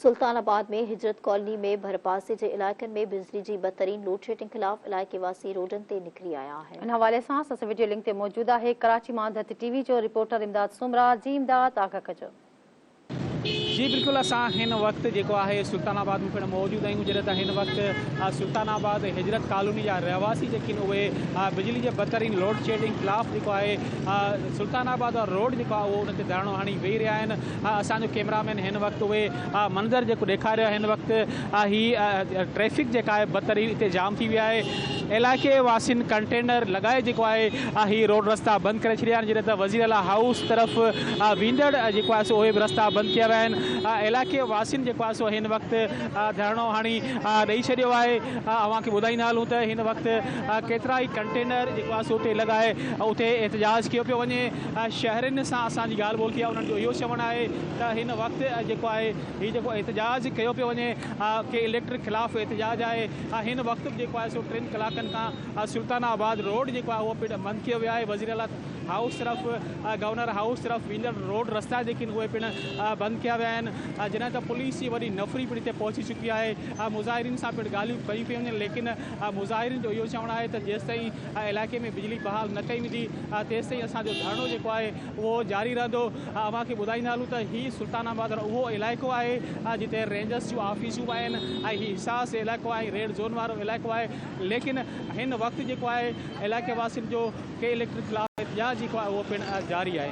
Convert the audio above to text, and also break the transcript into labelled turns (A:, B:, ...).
A: सुल्तानाबाद में हिजरत कॉलोनी में भरपासे जे इलाइक़नि में बिजली जी बदतरीन लोड शेडिंग ख़िलाफ़ इलाइक़े वासी रोडनि ते निकिरी आया है।
B: इन हवाले सां असां वीडियो लिंक ते मौजूद आहे कराची मां दत टीवी जो रिपोर्टर इमदाद सुमरा। जी इमदाद, आगा कजो।
C: जी बिल्कुल, असां हिन वक्त जेको आहे सुल्तानाबाद में पिण मौजूद आहियूं। जॾहिं त हिन वक्त सुल्तानाबाद हिजरत कॉलोनी जा रहवासी जेके उहे बिजली जे बदतरीन लोड शेडिंग ख़िलाफ़ जेको आहे सुल्तानाबाद रोड जेको आहे उहो उनते धरणो हणी वेही रहिया आहिनि। असांजो कैमरामैन हिन वक्त उहे मंज़र जेको ॾेखारियो हिन वक्त ही ट्रैफिक जेका आहे बदतरीन हिते जाम थी विया आहे। इलाइक़े वासियुनि कंटेनर लॻाए जेको आहे ही रोड रस्ता बंदि करे छॾिया आहिनि। जॾहिं त वज़ीर अला हाउस तरफ़ वेंदड़ जेको आहे सो उहे बि रस्ता बंदि कया विया आहिनि। इलाइक़े वासियुनि जेको आहे सो हिन वक़्तु धरणो हणी ॾेई छॾियो आहे। अव्हांखे ॿुधाईंदा हलूं त हिन वक़्तु केतिरा ई कंटेनर जेको आहे सो उते लॻाए उते एहतजाज कयो पियो वञे। शहरनि सां असांजी ॻाल्हि ॿोल कई आहे, उन्हनि जो इहो चवणु आहे त हिन वक़्तु जेको आहे हीउ जेको एहतजाज कयो पियो वञे के इलेक्ट्रिक ख़िलाफ़ एहतजाज आहे। हिन वक़्तु बि जेको आहे सो 3 कलाकनि खां सुल्तानाबाद रोड जेको आहे उहो पिणु बंदि कयो वियो आहे। वज़ीर अला हाउस तरफ़ गवर्नर हाउस तरफ़ वेंदड़ रोड रस्ता जेके उहे पिणु बंदि कया विया आहिनि। जॾहिं त पुलिस जी वॾी नफ़री पिणु हिते पहुची चुकी आहे। मुज़ाहिरीन सां पिणु ॻाल्हियूं कयूं पियूं वञनि, लेकिन मुज़ाहिरीन जो इहो चवणु आहे त जेसि ताईं इलाइक़े में बिजली बहाल न कई वेंदी तेसि ताईं असांजो धरणो जेको आहे उहो जारी रहंदो। अव्हांखे ॿुधाईंदा हलूं त हीउ सुल्तानाबाद उहो इलाइक़ो आहे जिते रेंजर्स जूं ऑफिसूं बि आहिनि ऐं हीउ हिसास इलाइक़ो आहे, रेड ज़ोन वारो इलाइक़ो आहे। लेकिन हिन वक़्तु जेको आहे इलाइक़े वासियुनि जो के इलेक्ट्रिक ख़िलाफ़ एहतजाज जेको आहे उहो पिणु जारी आहे।